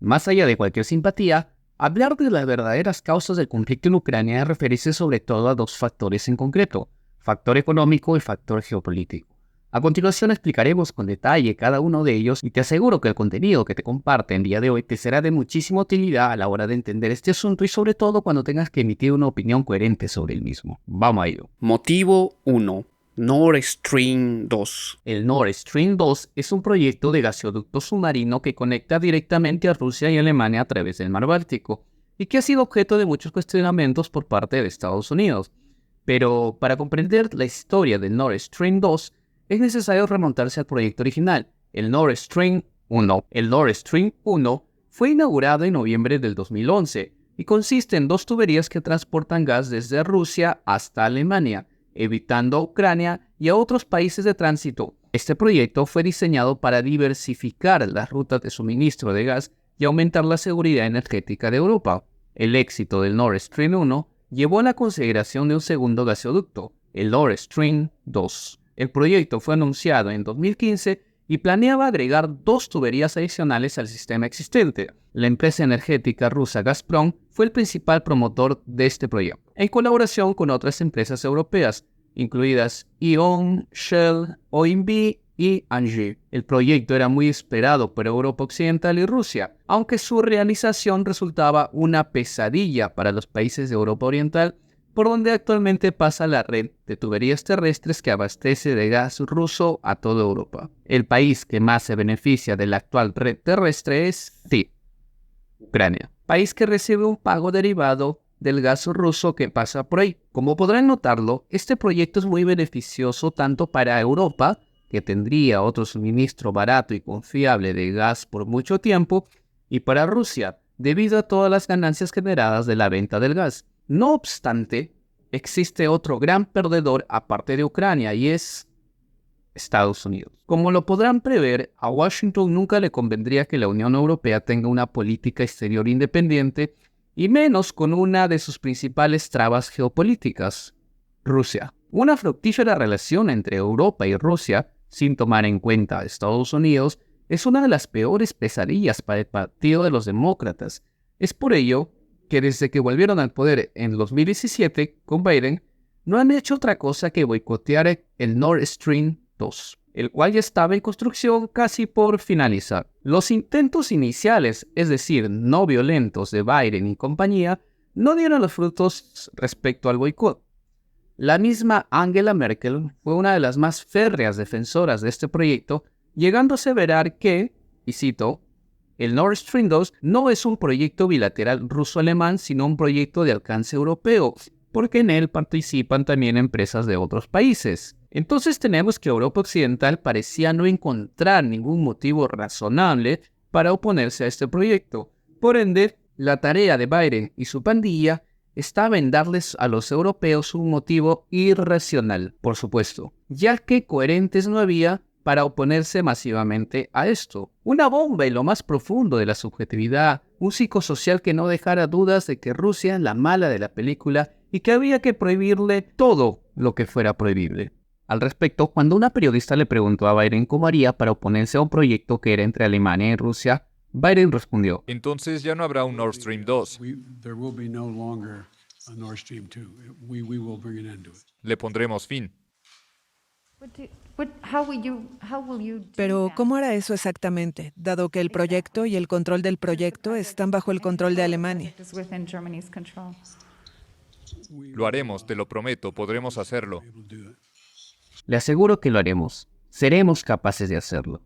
Más allá de cualquier simpatía, hablar de las verdaderas causas del conflicto en Ucrania es referirse sobre todo a dos factores en concreto, factor económico y factor geopolítico. A continuación explicaremos con detalle cada uno de ellos y te aseguro que el contenido que te comparte en día de hoy te será de muchísima utilidad a la hora de entender este asunto y sobre todo cuando tengas que emitir una opinión coherente sobre el mismo. Vamos a ello. Motivo 1. Nord Stream 2. El Nord Stream 2 es un proyecto de gasoducto submarino que conecta directamente a Rusia y Alemania a través del mar Báltico y que ha sido objeto de muchos cuestionamientos por parte de Estados Unidos. Pero para comprender la historia del Nord Stream 2 es necesario remontarse al proyecto original, el Nord Stream 1. El Nord Stream 1 fue inaugurado en noviembre del 2011 y consiste en dos tuberías que transportan gas desde Rusia hasta Alemania, evitando a Ucrania y a otros países de tránsito. Este proyecto fue diseñado para diversificar las rutas de suministro de gas y aumentar la seguridad energética de Europa. El éxito del Nord Stream 1 llevó a la consideración de un segundo gasoducto, el Nord Stream 2. El proyecto fue anunciado en 2015 y planeaba agregar dos tuberías adicionales al sistema existente. La empresa energética rusa Gazprom fue el principal promotor de este proyecto, en colaboración con otras empresas europeas, incluidas E.ON, Shell, OMV y Engie. El proyecto era muy esperado por Europa Occidental y Rusia, aunque su realización resultaba una pesadilla para los países de Europa Oriental, por donde actualmente pasa la red de tuberías terrestres que abastece de gas ruso a toda Europa. El país que más se beneficia de la actual red terrestre es, sí, Ucrania, país que recibe un pago derivado del gas ruso que pasa por ahí. Como podrán notarlo, este proyecto es muy beneficioso tanto para Europa, que tendría otro suministro barato y confiable de gas por mucho tiempo, y para Rusia, debido a todas las ganancias generadas de la venta del gas. No obstante, existe otro gran perdedor aparte de Ucrania y es Estados Unidos. Como lo podrán prever, a Washington nunca le convendría que la Unión Europea tenga una política exterior independiente y menos con una de sus principales trabas geopolíticas, Rusia. Una fructífera relación entre Europa y Rusia, sin tomar en cuenta a Estados Unidos, es una de las peores pesadillas para el Partido de los Demócratas. Es por ello que desde que volvieron al poder en 2017 con Biden, no han hecho otra cosa que boicotear el Nord Stream 2, el cual ya estaba en construcción casi por finalizar. Los intentos iniciales, es decir, no violentos de Biden y compañía, no dieron los frutos respecto al boicot. La misma Angela Merkel fue una de las más férreas defensoras de este proyecto, llegando a aseverar que, y cito, el Nord Stream 2 no es un proyecto bilateral ruso-alemán, sino un proyecto de alcance europeo, porque en él participan también empresas de otros países. Entonces tenemos que Europa Occidental parecía no encontrar ningún motivo razonable para oponerse a este proyecto. Por ende, la tarea de Biden y su pandilla estaba en darles a los europeos un motivo irracional, por supuesto, ya que coherentes no había para oponerse masivamente a esto. Una bomba en lo más profundo de la subjetividad, un psicosocial que no dejara dudas de que Rusia es la mala de la película y que había que prohibirle todo lo que fuera prohibible. Al respecto, cuando una periodista le preguntó a Biden cómo haría para oponerse a un proyecto que era entre Alemania y Rusia, Biden respondió: entonces ya no habrá un Nord Stream 2. Le pondremos fin. Pero, ¿cómo hará eso exactamente, dado que el proyecto y el control del proyecto están bajo el control de Alemania? Lo haremos, te lo prometo, podremos hacerlo. Le aseguro que lo haremos. Seremos capaces de hacerlo.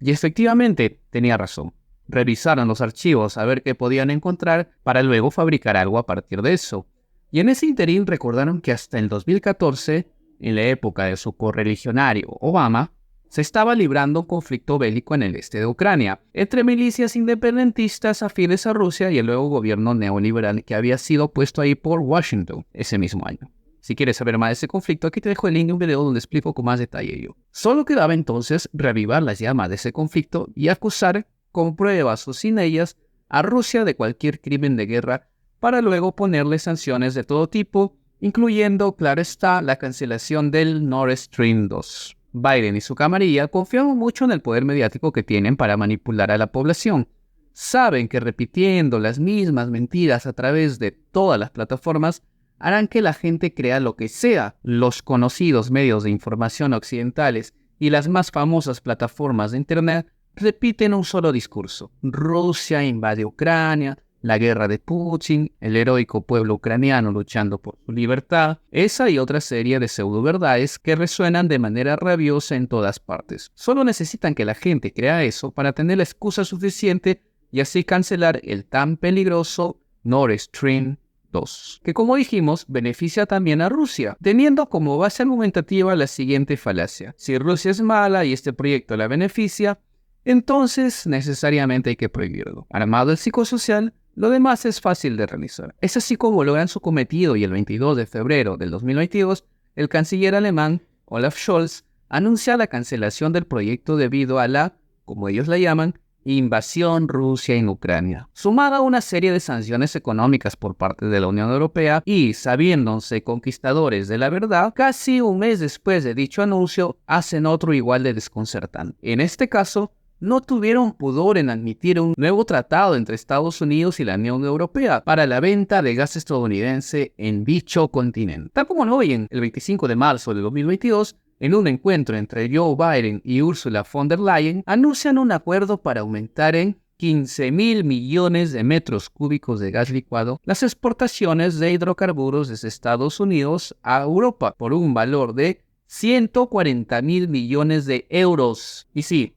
Y efectivamente, tenía razón. Revisaron los archivos a ver qué podían encontrar para luego fabricar algo a partir de eso. Y en ese interín recordaron que hasta el 2014, en la época de su correligionario Obama, se estaba librando un conflicto bélico en el este de Ucrania, entre milicias independentistas afines a Rusia y el nuevo gobierno neoliberal que había sido puesto ahí por Washington ese mismo año. Si quieres saber más de ese conflicto, aquí te dejo el link de un video donde explico con más detalle ello. Solo quedaba entonces reavivar las llamas de ese conflicto y acusar, con pruebas o sin ellas, a Rusia de cualquier crimen de guerra para luego ponerle sanciones de todo tipo, incluyendo, claro está, la cancelación del Nord Stream 2. Biden y su camarilla confiaban mucho en el poder mediático que tienen para manipular a la población. saben que repitiendo las mismas mentiras a través de todas las plataformas harán que la gente crea lo que sea. Los conocidos medios de información occidentales y las más famosas plataformas de Internet repiten un solo discurso. Rusia invade Ucrania, la guerra de Putin, el heroico pueblo ucraniano luchando por su libertad, esa y otra serie de pseudo-verdades que resuenan de manera rabiosa en todas partes. Solo necesitan que la gente crea eso para tener la excusa suficiente y así cancelar el tan peligroso Nord Stream 2, que como dijimos, beneficia también a Rusia, teniendo como base argumentativa la siguiente falacia. Si Rusia es mala y este proyecto la beneficia, entonces necesariamente hay que prohibirlo. Armado el psicosocial, lo demás es fácil de realizar. Es así como logran su cometido y el 22 de febrero del 2022, el canciller alemán Olaf Scholz anuncia la cancelación del proyecto debido a la, como ellos la llaman, invasión Rusia en Ucrania, sumada a una serie de sanciones económicas por parte de la Unión Europea y, sabiéndose conquistadores de la verdad, casi un mes después de dicho anuncio, hacen otro igual de desconcertante. En este caso, no tuvieron pudor en admitir un nuevo tratado entre Estados Unidos y la Unión Europea para la venta de gas estadounidense en dicho continente. Tal como lo oyen, el 25 de marzo de 2022, en un encuentro entre Joe Biden y Ursula von der Leyen, anuncian un acuerdo para aumentar en 15.000 millones de metros cúbicos de gas licuado las exportaciones de hidrocarburos desde Estados Unidos a Europa por un valor de 140.000 millones de euros. Y sí,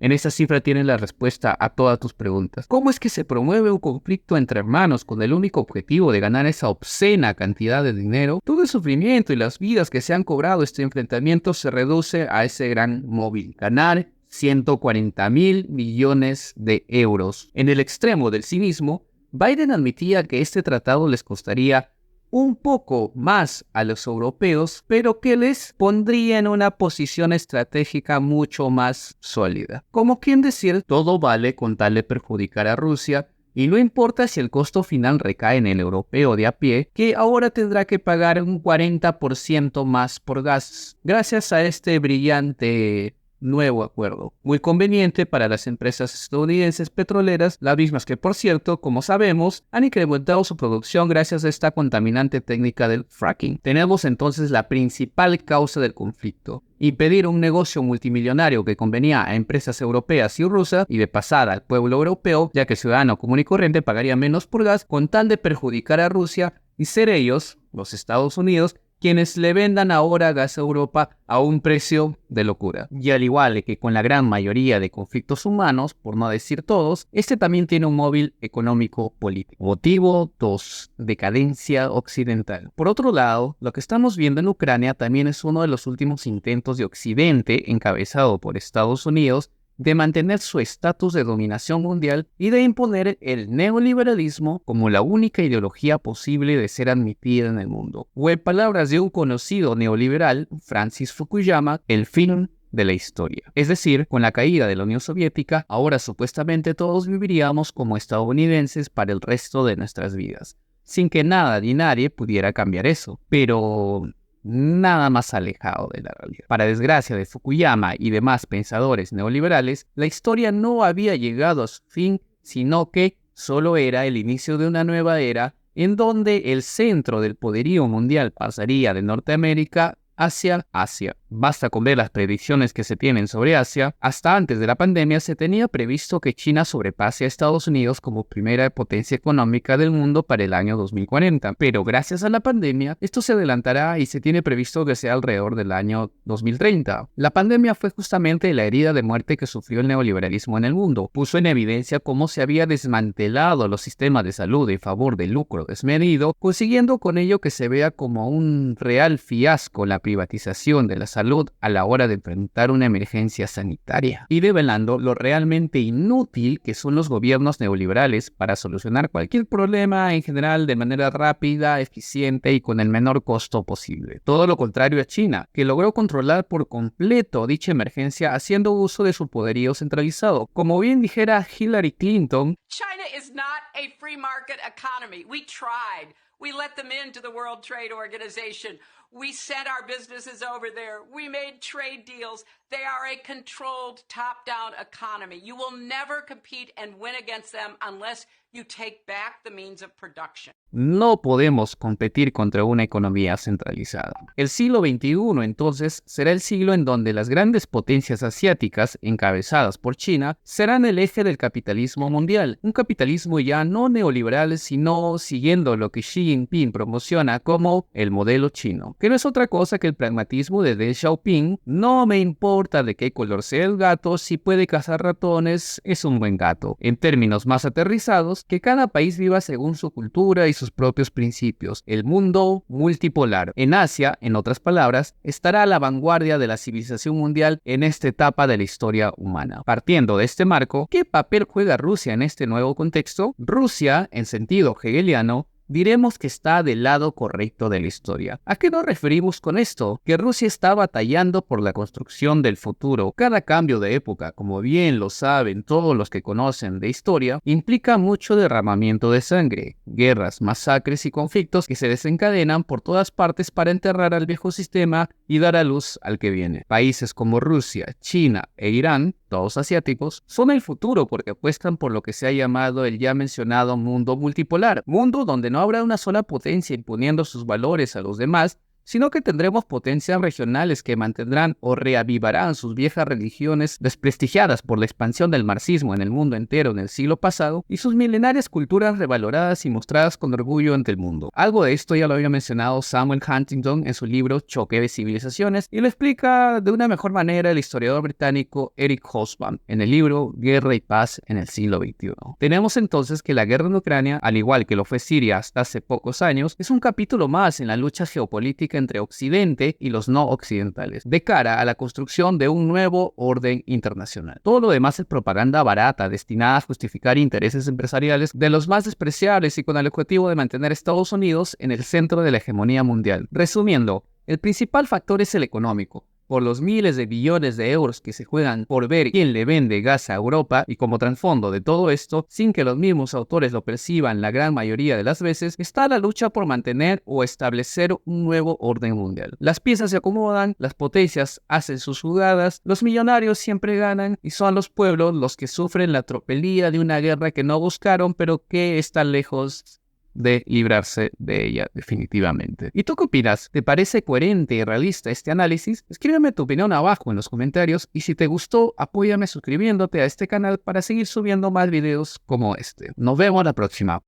en esta cifra tienes la respuesta a todas tus preguntas. ¿Cómo es que se promueve un conflicto entre hermanos con el único objetivo de ganar esa obscena cantidad de dinero? Todo el sufrimiento y las vidas que se han cobrado este enfrentamiento se reduce a ese gran móvil: ganar 140.000 millones de euros. En el extremo del cinismo, Biden admitía que este tratado les costaría un poco más a los europeos, pero que les pondría en una posición estratégica mucho más sólida. Como quien decir, todo vale con tal de perjudicar a Rusia, y no importa si el costo final recae en el europeo de a pie, que ahora tendrá que pagar un 40% más por gas, gracias a este brillante nuevo acuerdo, muy conveniente para las empresas estadounidenses petroleras, las mismas que, por cierto, como sabemos, han incrementado su producción gracias a esta contaminante técnica del fracking. Tenemos entonces la principal causa del conflicto: impedir un negocio multimillonario que convenía a empresas europeas y rusas, y de pasada al pueblo europeo, ya que el ciudadano común y corriente pagaría menos por gas, con tal de perjudicar a Rusia y ser ellos, los Estados Unidos, quienes le vendan ahora gas a Europa a un precio de locura. Y al igual que con la gran mayoría de conflictos humanos, por no decir todos, este también tiene un móvil económico-político. Motivo 2. Decadencia occidental. Por otro lado, lo que estamos viendo en Ucrania también es uno de los últimos intentos de Occidente, encabezado por Estados Unidos, de mantener su estatus de dominación mundial y de imponer el neoliberalismo como la única ideología posible de ser admitida en el mundo. O en palabras de un conocido neoliberal, Francis Fukuyama, el fin de la historia. Es decir, con la caída de la Unión Soviética, ahora supuestamente todos viviríamos como estadounidenses para el resto de nuestras vidas, sin que nada ni nadie pudiera cambiar eso. Pero nada más alejado de la realidad. Para desgracia de Fukuyama y demás pensadores neoliberales, la historia no había llegado a su fin, sino que solo era el inicio de una nueva era en donde el centro del poderío mundial pasaría de Norteamérica hacia Asia. Basta con ver las predicciones que se tienen sobre Asia. Hasta antes de la pandemia se tenía previsto que China sobrepase a Estados Unidos como primera potencia económica del mundo para el año 2040. Pero gracias a la pandemia, esto se adelantará y se tiene previsto que sea alrededor del año 2030. La pandemia fue justamente la herida de muerte que sufrió el neoliberalismo en el mundo. Puso en evidencia cómo se había desmantelado los sistemas de salud en favor del lucro desmedido, consiguiendo con ello que se vea como un real fiasco la privatización de la salud a la hora de enfrentar una emergencia sanitaria, y develando lo realmente inútil que son los gobiernos neoliberales para solucionar cualquier problema en general de manera rápida, eficiente y con el menor costo posible. Todo lo contrario a China, que logró controlar por completo dicha emergencia haciendo uso de su poderío centralizado. Como bien dijera Hillary Clinton, China is not a free market economy. We tried. We let them into the World Trade Organization. We sent our businesses over there. We made trade deals. They are a controlled, top-down economy. You will never compete and win against them unless you take back the means of production. No podemos competir contra una economía centralizada. El siglo XXI, entonces, será el siglo en donde las grandes potencias asiáticas, encabezadas por China, serán el eje del capitalismo mundial. Un capitalismo ya no neoliberal, sino siguiendo lo que Xi Jinping promociona como el modelo chino, que no es otra cosa que el pragmatismo de Deng Xiaoping. No me importa de qué color sea el gato, si puede cazar ratones, es un buen gato. En términos más aterrizados, que cada país viva según su cultura y sus propios principios. El mundo multipolar. En Asia, en otras palabras, estará a la vanguardia de la civilización mundial en esta etapa de la historia humana. Partiendo de este marco, ¿qué papel juega Rusia en este nuevo contexto? Rusia, en sentido hegeliano, diremos que está del lado correcto de la historia. ¿A qué nos referimos con esto? Que Rusia está batallando por la construcción del futuro. Cada cambio de época, como bien lo saben todos los que conocen de historia, implica mucho derramamiento de sangre, guerras, masacres y conflictos que se desencadenan por todas partes para enterrar al viejo sistema y dar a luz al que viene. Países como Rusia, China e Irán, todos asiáticos, son el futuro porque apuestan por lo que se ha llamado el ya mencionado mundo multipolar, mundo donde no habrá una sola potencia imponiendo sus valores a los demás, sino que tendremos potencias regionales que mantendrán o reavivarán sus viejas religiones desprestigiadas por la expansión del marxismo en el mundo entero en el siglo pasado y sus milenarias culturas revaloradas y mostradas con orgullo ante el mundo. Algo de esto ya lo había mencionado Samuel Huntington en su libro Choque de Civilizaciones y lo explica de una mejor manera el historiador británico Eric Hobsbawm en el libro Guerra y Paz en el siglo XXI. Tenemos entonces que la guerra en Ucrania, al igual que lo fue Siria hasta hace pocos años, es un capítulo más en la lucha geopolítica entre Occidente y los no occidentales, de cara a la construcción de un nuevo orden internacional. Todo lo demás es propaganda barata, destinada a justificar intereses empresariales de los más despreciables y con el objetivo de mantener a Estados Unidos en el centro de la hegemonía mundial. Resumiendo, el principal factor es el económico. Por los miles de billones de euros que se juegan por ver quién le vende gas a Europa y como trasfondo de todo esto, sin que los mismos autores lo perciban la gran mayoría de las veces, está la lucha por mantener o establecer un nuevo orden mundial. Las piezas se acomodan, las potencias hacen sus jugadas, los millonarios siempre ganan y son los pueblos los que sufren la tropelía de una guerra que no buscaron pero que está lejos de librarse de ella definitivamente. ¿Y tú qué opinas? ¿Te parece coherente y realista este análisis? Escríbeme tu opinión abajo en los comentarios y si te gustó, apóyame suscribiéndote a este canal para seguir subiendo más videos como este. Nos vemos la próxima.